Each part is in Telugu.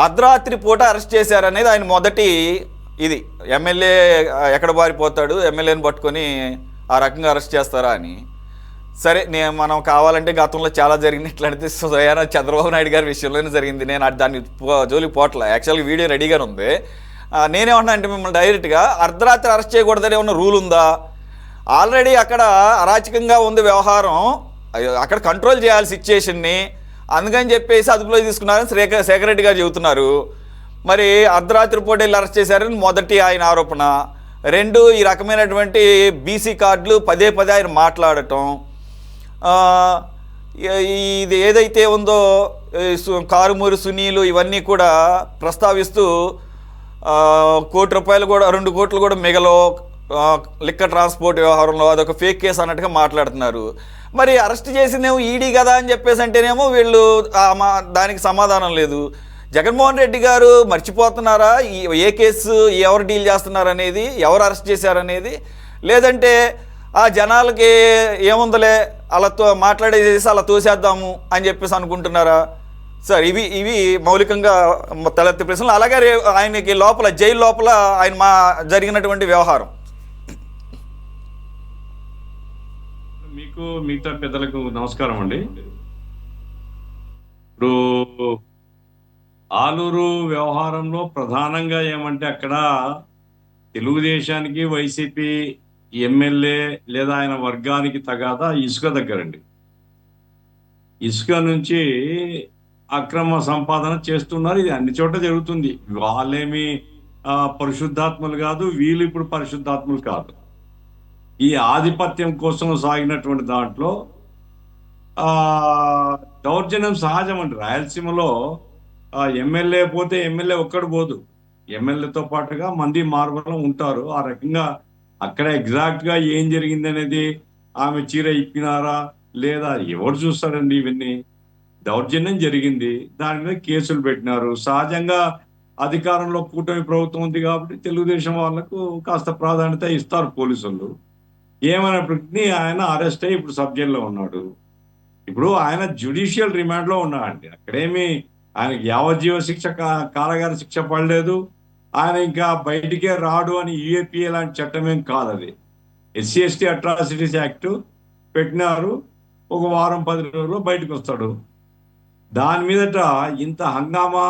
అర్ధరాత్రి పూట అరెస్ట్ చేశారనేది ఆయన మొదటి ఇది. ఎమ్మెల్యే ఎక్కడ పారిపోతాడు, ఎమ్మెల్యేని పట్టుకొని ఆ రకంగా అరెస్ట్ చేస్తారా అని. సరే, మనం కావాలంటే గతంలో చాలా జరిగింది ఇట్లాంటిది. స్వయాన చంద్రబాబు నాయుడు గారి విషయంలోనే జరిగింది. నేను దాన్ని జోలికి పోవట్లే. యాక్చువల్గా వీడియో రెడీగానే ఉంది. నేనేమన్నా అంటే మిమ్మల్ని డైరెక్ట్గా అర్ధరాత్రి అరెస్ట్ చేయకూడదని ఏమన్నా రూల్ ఉందా? ఆల్రెడీ అక్కడ అరాచకంగా ఉంది వ్యవహారం, అక్కడ కంట్రోల్ చేయాలి సిచ్యుయేషన్ని. అందుకని చెప్పేసి అదుపులో తీసుకున్నారని శేఖర్ రెడ్డి గారు చెబుతున్నారు. మరి అర్ధరాత్రి పూట వెళ్ళి అరెస్ట్ చేశారని మొదటి ఆయన ఆరోపణ. రెండు, ఈ రకమైనటువంటి బీసీ కార్డులు పదే పదే ఆయన మాట్లాడటం. ఇది ఏదైతే ఉందో కారుమూరి సునీలు ఇవన్నీ కూడా ప్రస్తావిస్తూ ₹1 కోటి కూడా, 2 కోట్లు కూడా మిగలో లిక్కర్ ట్రాన్స్పోర్ట్ వ్యవహారంలో అదొక ఫేక్ కేసు అన్నట్టుగా మాట్లాడుతున్నారు. మరి అరెస్ట్ చేసిందేమో ఈడీ కదా అని చెప్పేసి అంటేనేమో వీళ్ళు దానికి సమాధానం లేదు. జగన్మోహన్ రెడ్డి గారు మర్చిపోతున్నారా ఏ కేసు ఎవరు డీల్ చేస్తున్నారనేది, ఎవరు అరెస్ట్ చేశారనేది? లేదంటే ఆ జనాలకి ఏముందలే అలా మాట్లాడేసేసి అలా తోసేద్దాము అని చెప్పేసి అనుకుంటున్నారా? సార్, ఇవి మౌలికంగా తలెత్తే ప్రశ్నలు. అలాగే ఆయనకి లోపల జైలు లోపల ఆయన జరిగినటువంటి వ్యవహారం. మీకు మిగతా పెద్దలకు నమస్కారం అండి. ఇప్పుడు ఆలూరు వ్యవహారంలో ప్రధానంగా ఏమంటే అక్కడ తెలుగుదేశానికి వైసీపీ ఎమ్మెల్యే లేదా ఆయన వర్గానికి తగాదా ఇసుక దగ్గరండి. ఇసుక నుంచి అక్రమ సంపాదన చేస్తున్నారు. ఇది అన్ని చోట్ల జరుగుతుంది. వాళ్ళేమి పరిశుద్ధాత్ములు కాదు, వీళ్ళు ఇప్పుడు పరిశుద్ధాత్ములు కాదు. ఈ ఆధిపత్యం కోసం సాగినటువంటి దాంట్లో దౌర్జన్యం సహజం అండి. రాయలసీమలో ఎమ్మెల్యే పోతే ఎమ్మెల్యే ఒక్కడు పోదు, ఎమ్మెల్యేతో పాటుగా మంది మార్గంలో ఉంటారు. ఆ రకంగా అక్కడ ఎగ్జాక్ట్ గా ఏం జరిగింది అనేది, ఆమె చీర ఇప్పినారా లేదా ఎవరు చూస్తారండి? ఇవన్నీ దౌర్జన్యం జరిగింది, దాని మీద కేసులు పెట్టినారు. సహజంగా అధికారంలో కూటమి ప్రభుత్వం ఉంది కాబట్టి తెలుగుదేశం వాళ్లకు కాస్త ప్రాధాన్యత ఇస్తారు పోలీసులు. ఏమైనప్పటికీ ఆయన అరెస్ట్ అయ్యి ఇప్పుడు సబ్ జైల్లో ఉన్నాడు. ఇప్పుడు ఆయన జ్యుడిషియల్ రిమాండ్ లో ఉన్నాడండి. అక్కడేమి ఆయనకి యావజ్జీవ శిక్ష, కారాగార శిక్ష పడలేదు. ఆయన ఇంకా బయటికే రాడు అని యూఏపీఏ లాంటి చట్టమేం కాదు అది. SC/ST అట్రాసిటీస్ యాక్ట్ పెట్టినారు. ఒక వారం 10 రోజుల్లో బయటకు వస్తాడు. దాని మీదట ఇంత హంగామా,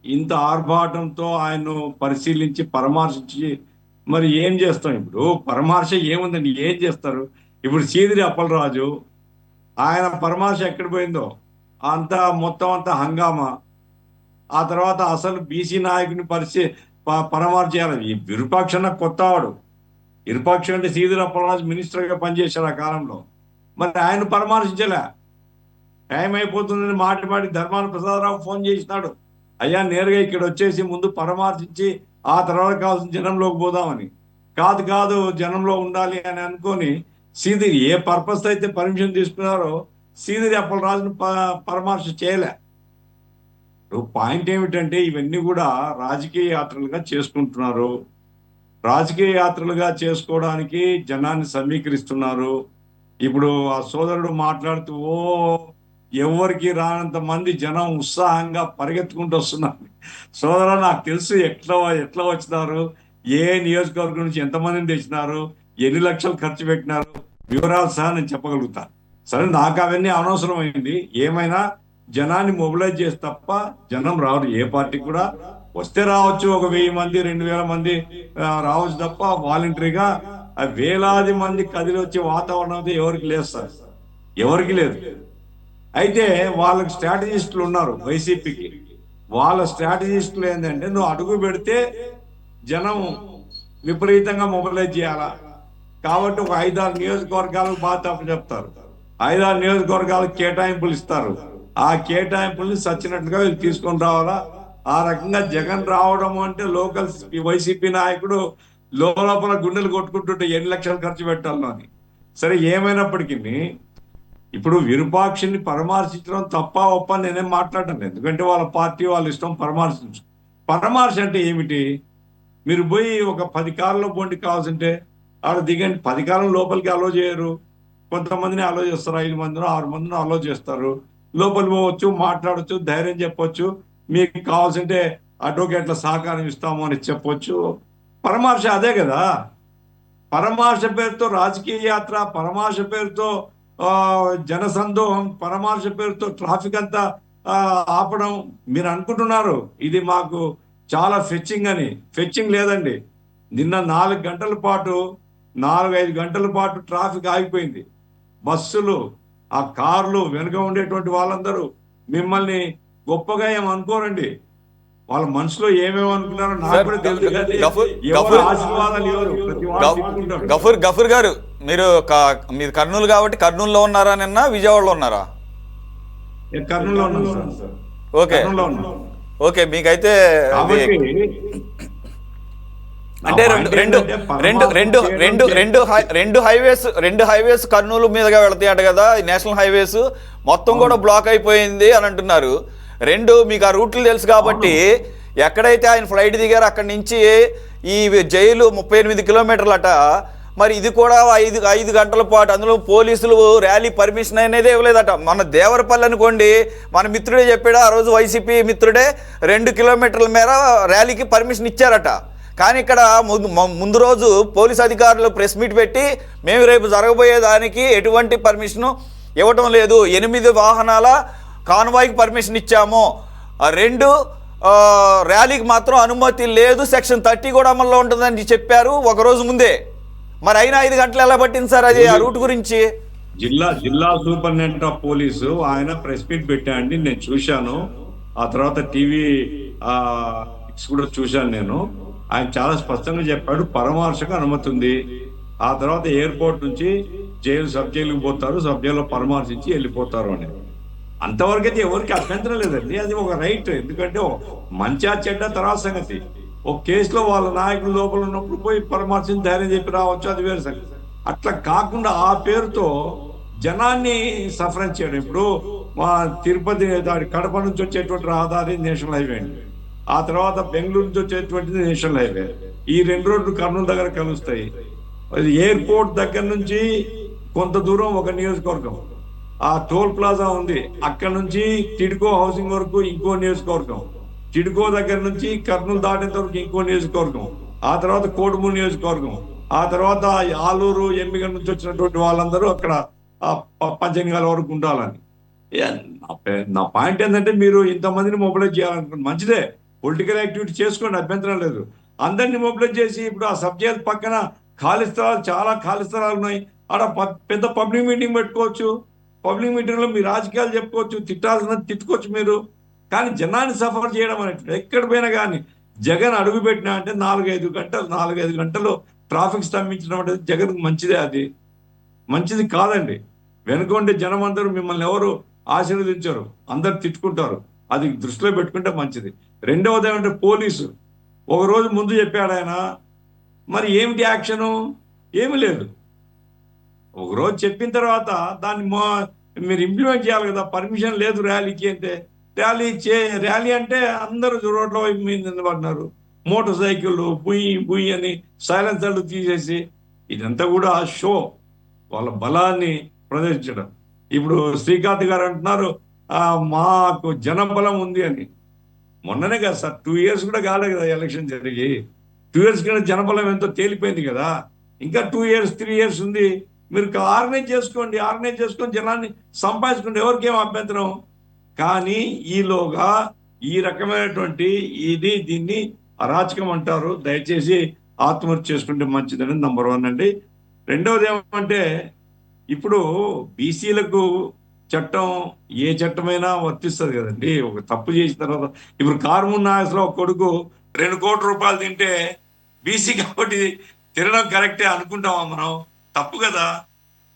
ఇంత ఆర్భాటంతో ఆయన్ను పరిశీలించి పరామర్శించి మరి ఏం చేస్తాం? ఇప్పుడు పరామర్శ ఏముందండి, ఏం చేస్తారు? ఇప్పుడు సీదిరి అప్పలరాజు ఆయన పరామర్శ ఎక్కడ పోయిందో అంతా మొత్తం అంతా హంగామా. ఆ తర్వాత అసలు బీసీ నాయకుని పరామర్శ చేయాలి. ఈ విరూపాక్ష కొత్తవాడు. విరూపాక్ష అంటే సీదిరి అప్పలరాజు మినిస్టర్గా పనిచేశారు ఆ కాలంలో. మరి ఆయన పరామర్శించలే. టైం అయిపోతుందని మాటి ధర్మాన ప్రసాదరావు ఫోన్ చేసినాడు, అయ్యా నేరుగా ఇక్కడ వచ్చేసి ముందు పరామర్శించి ఆ తర్వాత కావాల్సిన జనంలోకి పోదామని. కాదు జనంలో ఉండాలి అని అనుకొని సీదిరి ఏ పర్పస్ అయితే పర్మిషన్ తీసుకున్నారో సీదిరి అప్పలరాజును పరామర్శ చేయలే. పాయింట్ ఏమిటంటే ఇవన్నీ కూడా రాజకీయ యాత్రలుగా చేసుకుంటున్నారు. రాజకీయ యాత్రలుగా చేసుకోవడానికి జనాన్ని సమీకరిస్తున్నారు. ఇప్పుడు ఆ సోదరుడు మాట్లాడుతూ ఎవరికి రానంత మంది జనం ఉత్సాహంగా పరిగెత్తుకుంటూ వస్తున్నారు. సోదరు, నాకు తెలుసు ఎట్లా వచ్చినారు, ఏ నియోజకవర్గం నుంచి ఎంతమందిని తెచ్చినారు, ఎన్ని లక్షలు ఖర్చు పెట్టినారు, వివరాలు సహా నేను చెప్పగలుగుతాను. సరే, నాకు అవన్నీ అనవసరమైంది. ఏమైనా జనాన్ని మొబిలైజ్ చేసి తప్ప జనం రారు. ఏ పార్టీ కూడా వస్తే రావచ్చు, ఒక 1000 మంది 2000 మంది రావచ్చు తప్ప వాలంటరీగా వేలాది మంది కదిలి వచ్చే వాతావరణం అయితే ఎవరికి లేదు సార్, ఎవరికి లేదు. అయితే వాళ్ళకి స్ట్రాటజిస్టులు ఉన్నారు వైసీపీకి. వాళ్ళ స్ట్రాటజిస్టులు ఏంటంటే నువ్వు అడుగు పెడితే జనం విపరీతంగా మొబిలైజ్ చేయాలా కాబట్టి ఒక 5-6 నియోజకవర్గాలకు బాగా చెప్తారు. 5-6 నియోజకవర్గాలకు కేటాయింపులు ఇస్తారు. ఆ కేటాయింపుల్ని సచ్చినట్లుగా వీళ్ళు తీసుకొని రావాలా. ఆ రకంగా జగన్ రావడం అంటే లోకల్ వైసీపీ నాయకుడు లోపల గుండెలు కొట్టుకుంటుంటే ఎన్ని లక్షలు ఖర్చు పెట్టాలో అని. సరే, ఏమైనప్పటికీ ఇప్పుడు విరూపాక్షిని పరామర్శించడం తప్ప ఒప్ప నేనేం మాట్లాడను. ఎందుకంటే వాళ్ళ పార్టీ వాళ్ళ ఇష్టం పరామర్శించు. పరామర్శ అంటే ఏమిటి? మీరు పోయి ఒక 10 కార్లో పోండి కావాల్సింటే ఆడ దిగండి. 10 కార్ల లోపలికి అలో చేయరు. కొంతమందిని అలో చేస్తారు, 5 మందినో 6 మందినో అలో చేస్తారు. లోపలికి పోవచ్చు, మాట్లాడచ్చు, ధైర్యం చెప్పొచ్చు. మీకు కావాల్సింటే అడ్వకేట్ల సహకారం ఇస్తాము అని చెప్పొచ్చు. పరమార్శ అదే కదా. పరమార్శ పేరుతో రాజకీయ యాత్ర, పరమార్శ పేరుతో ఆ, జనసందోహం, పరమార్శ పేరుతో ట్రాఫిక్ అంతా ఆపడం. మీరు అనుకుంటున్నారు ఇది మాకు చాలా ఫెచ్చింగ్ అని. ఫెచ్చింగ్ లేదండి. నిన్న 4 గంటల పాటు 4-5 గంటల పాటు ట్రాఫిక్ ఆగిపోయింది. బస్సులు, ఆ కార్లు, వెనుక ఉండేటువంటి వాళ్ళందరూ మిమ్మల్ని గొప్పగా ఏమనుకోరండి. వాళ్ళ మనసులో ఏమేమి అనుకున్నారో నాకు సార్, కూడా తెలుసు. కానీ గఫూర్ ఎవరు ఆశీర్వాదాలు ఎవరు ప్రతి వాళ్ళు తీసుకుంటారు. గఫూర్ గారు, మీరు కర్నూలు కాబట్టి కర్నూలులో ఉన్నారా, నిన్న విజయవాడలో ఉన్నారా? నేను కర్నూలులో ఉన్నాను సార్. ఓకే కర్నూలులో ఉన్నాను. ఓకే, మీకైతే కాబట్టి అంటే రెండు హైవేస్ కర్నూలు మీదుగా వెళ్తాయట కదా, నేషనల్ హైవేస్ మొత్తం కూడా బ్లాక్ అయిపోయింది అని అంటున్నారు. మీకు ఆ రూట్లు తెలుసు కాబట్టి ఎక్కడైతే ఆయన ఫ్లైట్ దిగారో అక్కడి నుంచి ఈ జైలు 38 కిలోమీటర్లట. మరి ఇది కూడా 5 గంటల పాటు, అందులో పోలీసులు ర్యాలీ పర్మిషన్ అనేది ఇవ్వలేదట. మన దేవరపల్లి అనుకోండి, మన మిత్రుడే చెప్పాడు, ఆ రోజు వైసీపీ మిత్రుడే 2 కిలోమీటర్ల మేర ర్యాలీకి పర్మిషన్ ఇచ్చారట. కానీ ఇక్కడ ముందు రోజు పోలీస్ అధికారులు ప్రెస్ మీట్ పెట్టి మేము రేపు జరగబోయే దానికి ఎటువంటి పర్మిషను ఇవ్వటం లేదు, 8 వాహనాల కాన్వాయ్కి పర్మిషన్ ఇచ్చాము, 2 ర్యాలీకి మాత్రం అనుమతి లేదు, సెక్షన్ 30 కూడా అమల్లో ఉంటుందని చెప్పారు ఒకరోజు ముందే. మరి అయినా 5 గంటలు ఎలా పట్టింది సార్ అది, ఆ రూట్ గురించి? జిల్లా సూపరింటెండెంట్ ఆఫ్ పోలీసు ఆయన ప్రెస్ మీట్ పెట్టాండి, నేను చూశాను. ఆ తర్వాత టీవీ కూడా చూశాను నేను. ఆయన చాలా స్పష్టంగా చెప్పాడు, పరమార్శకు అనుమతి ఉంది. ఆ తర్వాత ఎయిర్పోర్ట్ నుంచి సబ్ జైలుకి పోతారు, సబ్ జైల్లో పరామర్శించి వెళ్ళిపోతారు అని. అంతవరకైతే ఎవరికి అభ్యంతరం లేదండి, అది ఒక రైట్. ఎందుకంటే మంచి చెడ్డ తర్వాత సంగతి. ఒక కేసులో వాళ్ళ నాయకులు లోపల ఉన్నప్పుడు పోయి పరామర్శించి ధైర్యం చెప్పి రావచ్చు, అది వేరే సంగతి. అట్లా కాకుండా ఆ పేరుతో జనాన్ని సఫరం చేయడం. ఇప్పుడు మా తిరుపతి కడప నుంచి వచ్చేటువంటి రహదారి నేషనల్ హైవే అండి. ఆ తర్వాత బెంగళూరు నుంచి వచ్చేటువంటిది నేషనల్ హైవే. ఈ 2 రోడ్లు కర్నూలు దగ్గర కలుస్తాయి. ఎయిర్పోర్ట్ దగ్గర నుంచి కొంత దూరం ఒక నియోజకవర్గం, ఆ టోల్ ప్లాజా ఉంది, అక్కడ నుంచి టిడ్కో హౌసింగ్ వరకు ఇంకో నియోజకవర్గం, టిడ్కో దగ్గర నుంచి కర్నూలు దాటేంత వరకు ఇంకో నియోజకవర్గం, ఆ తర్వాత కోడుమూరు నియోజకవర్గం, ఆ తర్వాత ఆలూరు ఎమ్మిగ నుంచి వచ్చినటువంటి వాళ్ళందరూ అక్కడ పంచనిగాల వరకు ఉండాలని. నా పాయింట్ ఏంటంటే, మీరు ఇంతమందిని మొబిలైజ్ చేయాలనుకుంటే మంచిదే, పొలిటికల్ యాక్టివిటీ చేసుకోండి, అభ్యంతరం లేదు. అందరినీ మొబిలైజ్ చేసి ఇప్పుడు ఆ సబ్ జైలు పక్కన ఖాళీ స్థలాలు, చాలా ఖాళీ స్థలాలు ఉన్నాయి, ఆడ పెద్ద పబ్లిక్ మీటింగ్ పెట్టుకోవచ్చు. పబ్లిక్ మీటింగ్లో మీ రాజకీయాలు చెప్పుకోవచ్చు, తిట్టాల్సినది తిట్టుకోవచ్చు మీరు. కానీ జనాన్ని సఫర్ చేయడం అనేది ఎక్కడ పోయినా కానీ, జగన్ అడుగు పెట్టినా అంటే 4-5 గంటలు ట్రాఫిక్ స్తంభించడం అంటే జగన్ మంచిదే, అది మంచిది కాదండి. వెనుకొండే జనం అందరూ మిమ్మల్ని ఎవరు ఆశీర్వదించరు, అందరు తిట్టుకుంటారు. అది దృష్టిలో పెట్టుకుంటే మంచిది. రెండవది ఏమంటే, పోలీసు ఒకరోజు ముందు చెప్పాడు ఆయన, మరి ఏమిటి యాక్షను? ఏమి లేదు. ఒకరోజు చెప్పిన తర్వాత దాన్ని మీరు ఇంప్లిమెంట్ చేయాలి కదా. పర్మిషన్ లేదు ర్యాలీకి అంటే, ర్యాలీ అంటే అందరూ రోడ్ల వైపు మీద నిలబడినారు, మోటార్ సైకిళ్ళు బుయ్యి బుయ్యి అని సైలెన్సర్లు తీసేసి. ఇదంతా కూడా షో, వాళ్ళ బలాన్ని ప్రదర్శించడం. ఇప్పుడు శ్రీకాంత్ గారు అంటున్నారు మాకు జనబలం ఉంది అని. మొన్ననే కదా సార్, 2 years కూడా కాలేదు కదా ఎలక్షన్ జరిగి. 2 years కింద జనబలం ఎంతో తేలిపోయింది కదా. ఇంకా 2 years 3 years ఉంది. మీరు ఆర్గనైజ్ చేసుకొని జనాన్ని సంపాదించుకుంటే ఎవరికేం అభ్యంతరం. కానీ ఈలోగా ఈ రకమైనటువంటి దీన్ని అరాచకం అంటారు. దయచేసి ఆత్మహత్య చేసుకుంటే మంచిదని నంబర్ 1 అండి. రెండవది ఏమంటే, ఇప్పుడు బీసీలకు చట్టం ఏ చట్టమైనా వర్తిస్తుంది కదండి. ఒక తప్పు చేసిన తర్వాత, ఇప్పుడు కారుమూరి నాగేశ్వరరావు కొడుకు 2 కోట్ల రూపాయలు తింటే బీసీ కాబట్టి తినడం కరెక్టే అనుకుంటామా మనం? తప్పు కదా.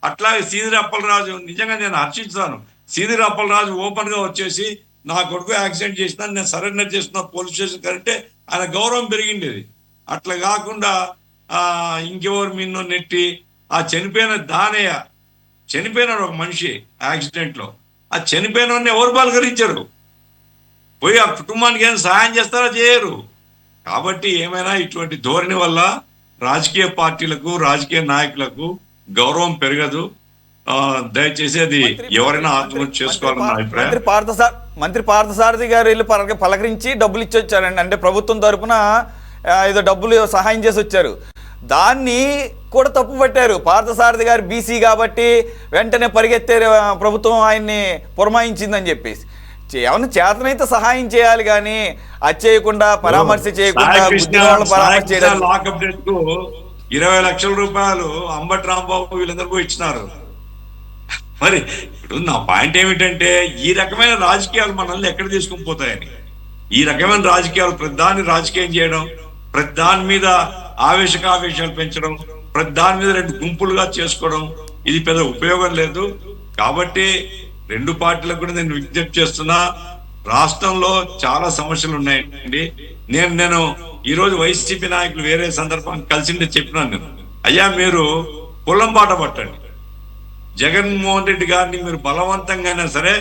అట్లాగే సీదిరి అప్పలరాజు, నిజంగా నేను హర్షిస్తాను. సీదిరి అప్పలరాజు ఓపెన్ గా వచ్చేసి నా కొడుకు యాక్సిడెంట్ చేసినా నేను సరెండర్ చేస్తున్నా పోలీస్ స్టేషన్ కంటే ఆయన గౌరవం పెరిగిండేది. అట్లా కాకుండా ఇంకెవరు మిన్నో నెట్టి ఆ చనిపోయిన దానయ్య, చనిపోయినాడు ఒక మనిషి యాక్సిడెంట్ లో, ఆ చనిపోయిన ఎవరు పలకరించరు, పోయి ఆ కుటుంబానికి ఏమైనా సహాయం చేస్తారా? చేయరు. కాబట్టి ఏమైనా ఇటువంటి ధోరణి వల్ల రాజకీయ పార్టీలకు, రాజకీయ నాయకులకు గౌరవం పెరగదు. దయచేసి అది ఎవరైనా ఆత్మహత్య చేసుకోవాలన్న అభిప్రాయం. మంత్రి పార్థసారథి గారు వెళ్ళి పలకరించి డబ్బులు ఇచ్చి వచ్చారండి. అంటే ప్రభుత్వం తరపున ఏదో డబ్బులు సహాయం చేసి వచ్చారు. దాన్ని కూడా తప్పు పట్టారు. పార్థసారథి గారు బీసీ కాబట్టి వెంటనే పరిగెత్తారు, ప్రభుత్వం ఆయన్ని పురమాయించిందని చెప్పేసి. ఏమన్నా చేతనైతే సహాయం చేయాలి కానీ అది చేయకుండా పరామర్శ చేయకుండా పరామర్శ చేయడం. లాకప్ డెత్ కు 20 లక్షల రూపాయలు అంబటి రాంబాబు వీళ్ళందరూ ఇచ్చినారు. మరి ఇప్పుడు నా పాయింట్ ఏమిటంటే ఈ రకమైన రాజకీయాలు మనల్ని ఎక్కడ తీసుకుని పోతాయని. ఈ రకమైన రాజకీయాలు ప్రధాని రాజకీయం చేయడం, ప్రతి దాని మీద ఆవేశాలు పెంచడం, ప్రతి దాని మీద 2 గుంపులుగా చేసుకోవడం, ఇది పెద్ద ఉపయోగం లేదు. కాబట్టి 2 పార్టీలకు కూడా నేను విజ్ఞప్తి చేస్తున్నా, రాష్ట్రంలో చాలా సమస్యలు ఉన్నాయండి. నేను ఈ రోజు వైసీపీ నాయకులు వేరే సందర్భం కలిసి చెప్పినాను. నేను అయ్యా మీరు పొలం బాట పట్టండి, జగన్మోహన్ రెడ్డి గారిని మీరు బలవంతంగానే సరే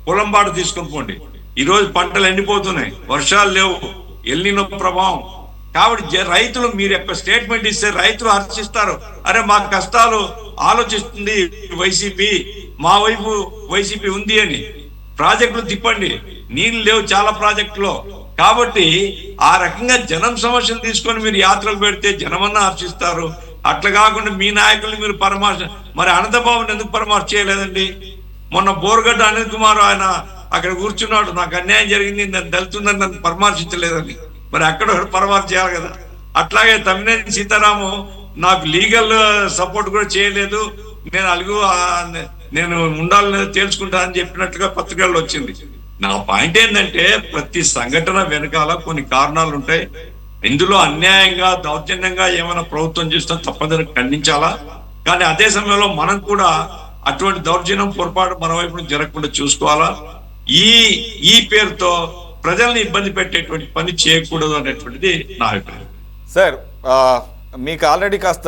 పొలం బాట తీసుకొని పోండి. ఈ రోజు పంటలు ఎండిపోతున్నాయి, వర్షాలు లేవు, ఎల్నినో ప్రభావం. కాబట్టి రైతులు మీరు యొక్క స్టేట్మెంట్ ఇస్తే రైతులు హర్షిస్తారు. అరే మా కష్టాలు ఆలోచిస్తుంది వైసీపీ, మా వైపు వైసీపీ ఉంది అని. ప్రాజెక్టులు తిప్పండి, నీళ్లు లేవు చాలా ప్రాజెక్టులో. కాబట్టి ఆ రకంగా జనం సమస్యలు తీసుకొని మీరు యాత్రలు పెడితే జనమన్నా హర్షిస్తారు. అట్లా కాకుండా మీ నాయకుల్ని మీరు పరామర్శ, మరి అనంతబాబుని ఎందుకు పరామర్శ చేయలేదండి? మొన్న బోర్గడ్డ అనిల్ కుమార్ ఆయన అక్కడ కూర్చున్నాడు, నాకు అన్యాయం జరిగింది, నన్ను తెలుతుందని నన్ను పరామర్శించలేదండి. మరి అక్కడ పరామర్శ చేయాలి కదా. అట్లాగే తమ్మినేని సీతారాము నాకు లీగల్ సపోర్ట్ కూడా చేయలేదు, నేను ఉండాలని తేల్చుకుంటా అని చెప్పినట్లుగా పత్రికల్లో వచ్చింది. నా పాయింట్ ఏంటంటే ప్రతి సంఘటన వెనకాల కొన్ని కారణాలు ఉంటాయి. ఇందులో అన్యాయంగా దౌర్జన్యంగా ఏమైనా ప్రభుత్వం చేస్తే తప్పదని ఖండించాలా. కానీ అదే సమయంలో మనం కూడా అటువంటి దౌర్జన్యం పొరపాటు మన వైపు నుంచి జరగకుండా చూసుకోవాలా. ఈ పేరుతో ప్రజల్ని ఇబ్బంది పెట్టేటువంటి పని చేయకూడదు అనేటువంటిది నా అభిప్రాయం. సార్ మీకు ఆల్రెడీ కాస్త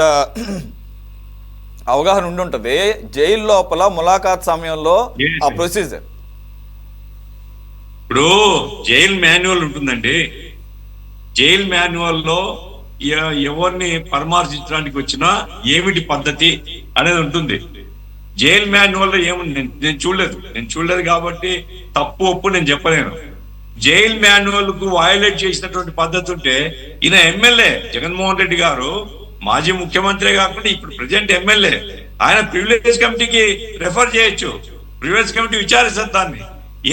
అవగాహన ఉండుంటది, జైలు లోపల ములాఖాత్ సమయంలో ఆ ప్రొసీజర్. ఇప్పుడు జైలు మాన్యువల్ ఉంటుందండి. జైలు మాన్యువల్లో ఎవరిని పరామర్శించడానికి వచ్చినా ఏమిటి పద్ధతి అనేది ఉంటుంది. జైలు మాన్యువల్లో ఏముంది నేను చూడలేదు కాబట్టి తప్పు ఒప్పు నేను చెప్పలేను. జైలు మాన్యువల్ కు వయలేట్ చేసినటువంటి పద్ధతి ఉంటే ఈయన ఎమ్మెల్యే జగన్మోహన్ రెడ్డి గారు మాజీ ముఖ్యమంత్రి కాకుండా ఇప్పుడు ప్రెసిడెంట్ ఎమ్మెల్యే, ఆయన ప్రివిలేజ్ కమిటీకి రెఫర్ చేయొచ్చు. ప్రివిలేజ్ కమిటీ విచారిస్తుంది దాన్ని.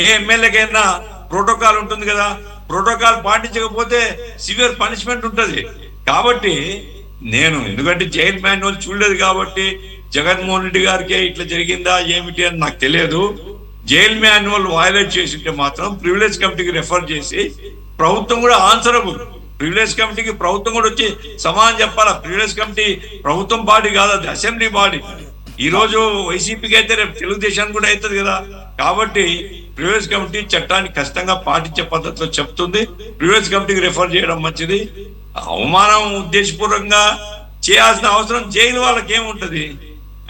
ఏ ఎమ్మెల్యేకైనా ప్రోటోకాల్ ఉంటుంది కదా, ప్రోటోకాల్ పాటించకపోతే సివియర్ పనిష్మెంట్ ఉంటుంది. కాబట్టి ఎందుకంటే జైలు మాన్యువల్ చూడలేదు కాబట్టి జగన్మోహన్ రెడ్డి గారికి ఇట్లా జరిగిందా ఏమిటి అని నాకు తెలియదు. జైలు మాన్యువల్ వయలేట్ చేసింటే మాత్రం ప్రివిలేజ్ కమిటీకి రెఫర్ చేసి ప్రభుత్వం కూడా ఆన్సరబుల్. ప్రివిలేజ్ కమిటీకి ప్రభుత్వం కూడా వచ్చి సమాధానం చెప్పాలా. ప్రివిలేజ్ కమిటీ ప్రభుత్వం బాడీ కాదు, అది అసెంబ్లీ బాడీ. ఈ రోజు వైసీపీకి అయితే రేపు తెలుగుదేశానికి కూడా అవుతుంది కదా. కాబట్టి ప్రివిలేజ్ కమిటీ చట్టాన్ని ఖచ్చితంగా పాటించే పద్ధతిలో చెప్తుంది. ప్రివిలేజ్ కమిటీకి రెఫర్ చేయడం మంచిది. అవమానం ఉద్దేశపూర్వకంగా చేయాల్సిన అవసరం జైలు వాళ్ళకి ఏముంటది?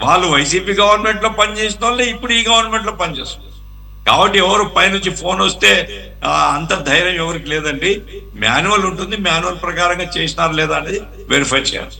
వాళ్ళు వైసీపీ గవర్నమెంట్ లో పనిచేసిన వాళ్ళే ఇప్పుడు ఈ గవర్నమెంట్ లో పనిచేస్తున్నారు. కాబట్టి ఎవరు పైనుంచి ఫోన్ వస్తే అంత ధైర్యం ఎవరికి లేదండి. మాన్యువల్ ఉంటుంది, మాన్యువల్ ప్రకారంగా చేసినారు లేదా అనేది వెరిఫై చేయాలి.